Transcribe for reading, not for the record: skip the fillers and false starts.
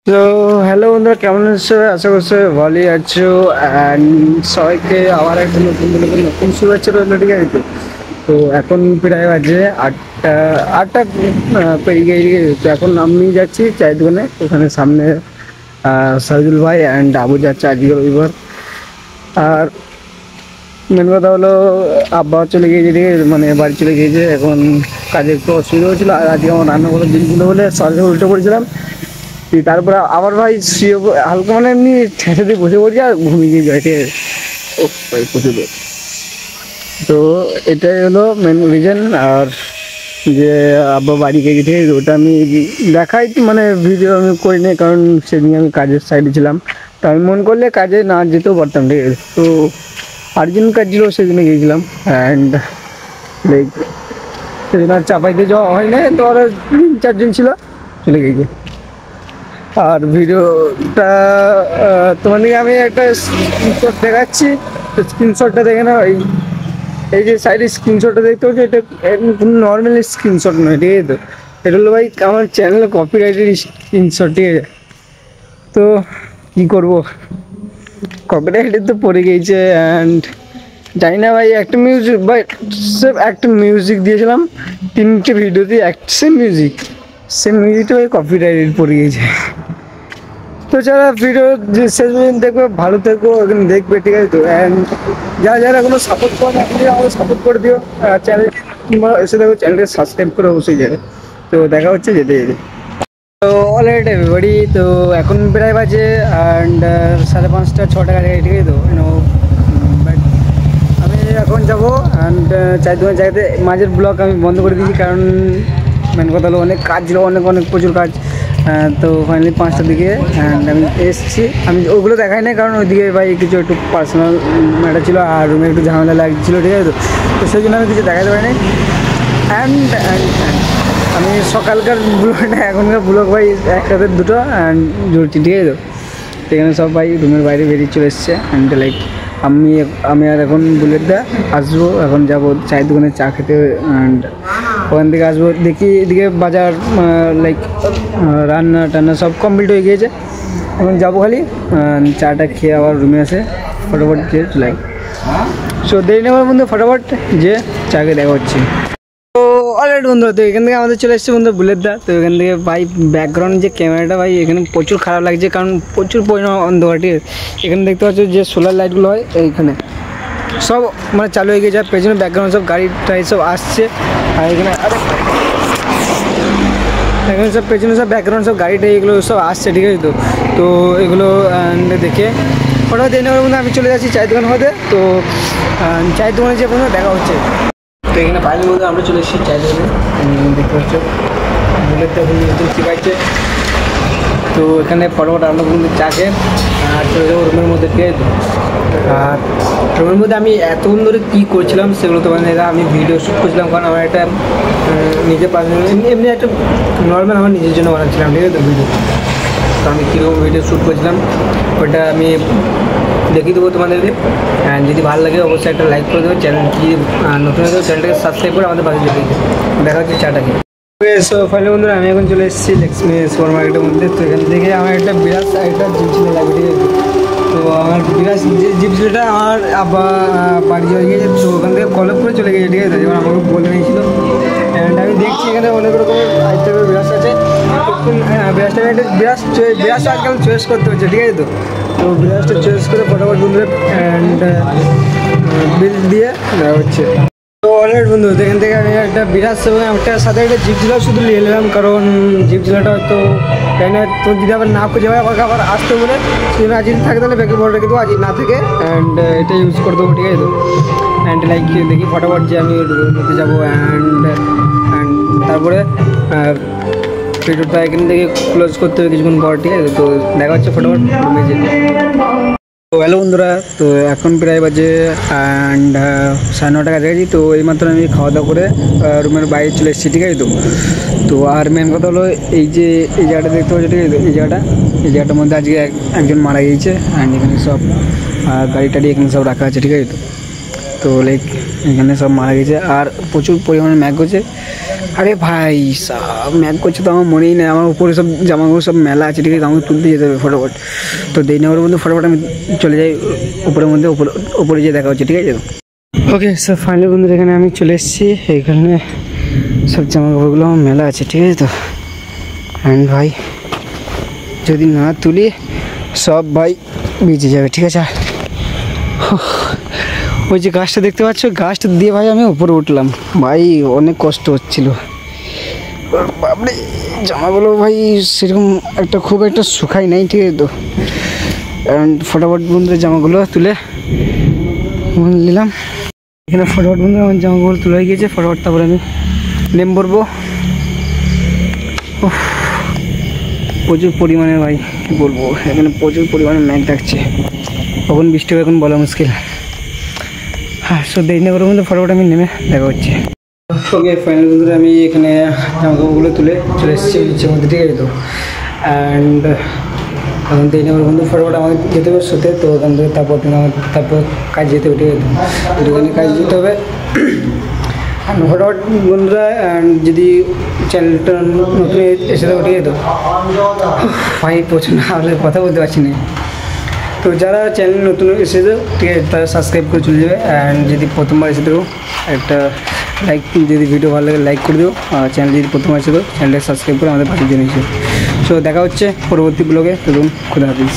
তো হ্যালো বন্ধুরা, কেমন আছো? আশা করছি ভালোই আছো। অ্যান্ড সবাইকে আবার একটা নতুন নতুন শুভেচ্ছা রইলো, ঠিক আছে? তো এখন প্রায় বাজে আটটা আটটা পেরিয়ে গিয়ে। তো এখন আমি যাচ্ছি চায়ের দোকানে, ওখানে সামনে সাইদুল ভাই অ্যান্ড আবু যাচ্ছে আজকে রবিবার। আর মেন কথা হলো, আব্বা চলে গিয়েছে, ঠিক আছে, মানে বাড়ি চলে গিয়েছে। এখন কাজে একটু অসুবিধা হচ্ছিলো, আর আজকে আমার রান্না করার দিনগুলো বলে সরকার উল্টে পড়েছিলাম। তারপরে আবার ভাই শুয়ে হালকা মানে এমনি ঠেসে দিয়ে বসে পড়ছি আর ঘুমিয়ে গিয়ে যায়, ঠিক আছে। ও ভাই প্রচুর। তো এটাই হলো মেন রিজন। আর যে আব্বা বাড়ি গিয়ে গেছে ওটা আমি দেখাই, মানে ভিডিও আমি করিনি, কারণ সেদিন আমি কাজের সাইডে ছিলাম। তো আমি মন করলে কাজে না যেতেও পারতাম, ঠিক আছে। তো আর্জেন্ট কাজ ছিল, সেদিনে গিয়েছিলাম। অ্যান্ড লাইক সেদিন আর চাপাইতে যাওয়া হয় না, তো ওরা 3-4 জন ছিল, চলে গিয়েছে। আর ভিডিওটা তোমাদেরকে আমি একটা স্ক্রিনশট দেখাচ্ছি। তো স্ক্রিনশটটা দেখে না, এই যে সাইডে স্ক্রিনশটটা দেখতে হচ্ছে, এটা কোনো নর্মাল স্ক্রিনশট নয়, ঠিক আছে। তো এটা হলো ভাই আমার চ্যানেলে কপিরাইটেড স্ক্রিনশট, ঠিক আছে। তো কী করবো, কপিরাইটেড তো পড়ে গিয়েছে। অ্যান্ড জানি না ভাই, একটা মিউজিক ভাই, সব একটা মিউজিক দিয়েছিলাম 3টে ভিডিওতে, সেম মিউজিকটা ভাই কপিরাইটেড পড়ে গিয়েছে। তো যারা ভিডিও যে শেষ পর্যন্ত দেখবে, ভালো থেকো, এখানে দেখবে, ঠিক আছে। তো অ্যান্ড যারা কোনো সাপোর্ট করে না, আপনি আমাকে সাপোর্ট করে দিও। চ্যানেল কিংবা এসে দেখো, চ্যানেলকে সাবস্ক্রাইব করে অবশ্যই যাবে। তো দেখা হচ্ছে যেতে যেতে। তো অলরাইট এভরিবডি, তো এখন প্রায় বাজে অ্যান্ড 5:30-6 টাকা জায়গায়, ঠিক আছে। তো বাট আমি এখন যাবো অ্যান্ড চার দোকান জায়গাতে মাঝের ব্লগ আমি বন্ধ করে দিয়েছি, কারণ মেন কথা হলো অনেক কাজ ছিল, অনেক প্রচুর কাজ। তো ফাইনালি 5টার দিকে অ্যান্ড আমি এসেছি। আমি ওগুলো দেখাই না, কারণ ওইদিকে ভাই কিছু একটু পার্সোনাল ম্যাটার ছিল, আর রুমে একটু ঝামেলা লাগছিলো, ঠিক আছে। তো সেই জন্য আমি কিছু দেখাতে পারিনি। অ্যান্ড আমি সকালকার ব্লগ না, এখনকার ব্লগ ভাই একসাথে দুটো অ্যান্ড জুড়ছি, ঠিক আছে। তো সেখানে সব ভাই রুমের বাইরে বেরিয়ে চলে এসছে। অ্যান্ড লাইক আমি আর এখন বুলেটদা আসবো, এখন যাবো চায়ের দোকানে চা খেতে। অ্যান্ড ওখান থেকে আসবো, দেখি এদিকে বাজার লাইক রান্না টান্না সব কমপ্লিট হয়ে গিয়েছে। এখন যাবো খালি চাটা খেয়ে আবার রুমে আসে ফটোফট যে চলে। সো দেরি নেওয়ার মধ্যে ফটোফট যে চাকে দেখা হচ্ছে। তো অলরেডি বন্ধু, তো এখান থেকে আমাদের চলে এসছে বন্ধু বুলেটদা। তো এখান থেকে ভাই ব্যাকগ্রাউন্ড যে ক্যামেরাটা ভাই এখানে প্রচুর খারাপ লাগছে, কারণ প্রচুর পরিমাণ অন্ধকার, ঠিক আছে। এখানে দেখতে পাচ্ছ যে সোলার লাইটগুলো হয় এইখানে সব মানে চালু হয়ে গেছে, পেছনে ব্যাকগ্রাউন্ড সব গাড়ি টাড়ি সব আসছে। আর এখানে সব পেছনে সব ব্যাকগ্রাউন্ড সব গাড়ি টাড়ি এগুলো সব আসছে, ঠিক আছে। তো এগুলো দেখে ফটো দিয়ে নেওয়ার মধ্যে আমি চলে যাচ্ছি চায়ের দোকান হতে। তো চায়ের দোকানে যে বন্ধু দেখা হচ্ছে। তো এখানে বাইরের মধ্যে আমরা চলে এসেছি চায়ের দোকানে, দেখতে পাচ্ছ বুলেটটা নতুন শিখাইছে। তো এখানে ফটোফট আমরা বন্ধু চা খেয়ে আর চলে যাবো রুমের মধ্যে, ঠিক আছে। আর রুমের মধ্যে আমি এতক্ষণ ধরে কী করছিলাম সেগুলো তো মানে আমি ভিডিও শ্যুট করছিলাম, কারণ আমার একটা নিজের পার্সোনাল এমনি একটা নর্মাল আমার নিজের জন্য বানাচ্ছিলাম, ঠিক আছে, ভিডিও। তো আমি কীরকম ভিডিও শ্যুট করছিলাম ওটা আমি দেখিয়ে দেবো তোমাদেরকে। যদি ভালো লাগে অবশ্যই একটা লাইক করে দেবো, চ্যানেল কি নতুন হয়ে যাবে চ্যানেলটাকে সাবস্ক্রাইব করে আমাদের পাশে চলে গেছে। দেখা হচ্ছে চাটাকে। সো ফাইনালি বন্ধুরা, আমি এখন চলে এসেছি লক্ষ্মী সুপার মার্কেটের মধ্যে। তো এখান থেকে আমার একটা বিরাট একটা জিপ ছিল লাগবে, ঠিক আছে। তো আমার বিরাট জিপ ছিলটা আমার আব্বা বাড়ি চলে গিয়েছে, তো ওখান থেকে কলেজ করে চলে গেছে, ঠিক আছে। যেমন আমাকে বলে নিয়েছিল। অ্যান্ড আমি দেখছি এখানে অনেক রকমের টাইপের বিরাট আছে। বিরাটটা একটা বিরাট আজকাল চয়েস করতে হচ্ছে, ঠিক আছে। তো বিরাটটা চয়েস করে ফটোফট বন্ধুরা অ্যান্ড বিল দিয়ে দেওয়া হচ্ছে। তো অলরেডি বন্ধু, এখান থেকে আমি একটা বিরাট এবং একটার সাথে একটা জিপ ঝুলা শুধু নিয়ে নিলাম, কারণ জিপ ঝুলাটা হয়তো তাই না, তো যদি আবার না খুঁজে পাই আমাকে আবার আসতে বলে, যদি আজ থাকে তাহলে ব্যাগে বড় রেখে দেবো, আজ না থেকে অ্যান্ড এটা ইউজ করে দেবো, ঠিক আছে। তো অ্যান্ড লাইক দেখি ফটোফট যে আমি রুমের মধ্যে যাবো অ্যান্ড তারপরে ভিডিওটা এখান থেকে ক্লোজ করতে হবে কিছুক্ষণ পর, ঠিক আছে। তো দেখা হচ্ছে ফটোফট রুমে যেতে। তো হ্যালো বন্ধুরা, তো এখন প্রায় বাজে অ্যান্ড 9:30 কাছাকাছি। তো এইমাত্র আমি খাওয়া দাওয়া করে রুমের বাইরে চলে এসেছি, ঠিক আছে। তো আর মেন কথা হলো এই যে এই জায়গাটা দেখতে পাচ্ছি, ঠিক আছে। এই জায়গাটার মধ্যে আজকে একজন মারা গিয়েছে অ্যান্ড এখানে সব গাড়ি টাড়ি এখানে সব রাখা আছে, ঠিক আছে। তো লাইক এখানে সব মারা গেছে আর প্রচুর পরিমাণে ম্যাগ হচ্ছে। আরে ভাই সব ম্যাক করছে তো আমার মনেই নেই, আমার উপরে সব জামাগুলো সব মেলা আছে, ঠিক আছে, আমাকে তুলতে যেতে হবে ফটোফট। তো দেরি না করে বন্ধু ফটোফট আমি চলে যাই উপরের মধ্যে, উপরে যেয়ে দেখা হচ্ছে, ঠিক আছে। ওকে স্যার, ফাইনালি বন্ধুরা এখানে আমি চলে এসেছি, এইখানে সব জামা কাপড়গুলো আমার মেলা আছে, ঠিক আছে তো। অ্যান্ড ভাই যদি না তুলি সব ভাই বেঁচে যাবে, ঠিক আছে। ওই যে গাছটা দেখতে পাচ্ছ, গাছটা দিয়ে ভাই আমি উপরে উঠলাম, ভাই অনেক কষ্ট হচ্ছিল। বাপরে জামাগুলো ভাই সেরকম একটা খুব একটা শুকাই নাই, ঠিক আছে তো। অ্যান্ড ফটাফট বন্ধুরা জামাগুলো তুলে নিলাম। এখানে ফটোফট বন্ধু আমার জামাগুলো তুলে হয়ে গিয়েছে, ফটোফট তারপরে আমি নেম পরবো। প্রচুর পরিমাণে ভাই কী বলবো, এখানে প্রচুর পরিমাণে ম্যাঘ ডাকছে, কখন বৃষ্টি হবে এখন বলা মুশকিল। হ্যাঁ, সো দেরি না করে মধ্যে ফটোফট আমি নেমে দেখা হচ্ছে। ওকে ফাইনাল বন্ধুরা আমি এখানে জামা কাপড়গুলো তুলে চলে এসেছি নিচের মধ্যে, ঠিক আছে তো। অ্যান্ড এখন দেরি না করে বন্ধু ফটোফট আমাকে যেতে হবে শুতে, তো ওখান থেকে তারপর কাজ যেতে হবে, ঠিক আছে তো। দুখানে কাজ যেতে হবে ফটোফট বন্ধুরা। অ্যান্ড যদি চ্যানেলটা নতুন এসে থাকো, ঠিক আছে তো। ভাই প্রচণ্ড হলে কথা বলতে পারছি না। তো যারা চ্যানেল নতুন এসেছে, ঠিক আছে, তারা সাবস্ক্রাইব করে চলে যাবে। অ্যান্ড যদি প্রথমবার এসে থাকো একটা লাইক, যদি ভিডিও ভালো লাগে লাইক করে দিও। আর চ্যানেল যদি প্রথমবার এসে থাকো চ্যানেলটা সাবস্ক্রাইব করে আমাদের পাশে জন্য। সো দেখা হচ্ছে পরবর্তী ব্লগে, তখন খুদা হাফিজ।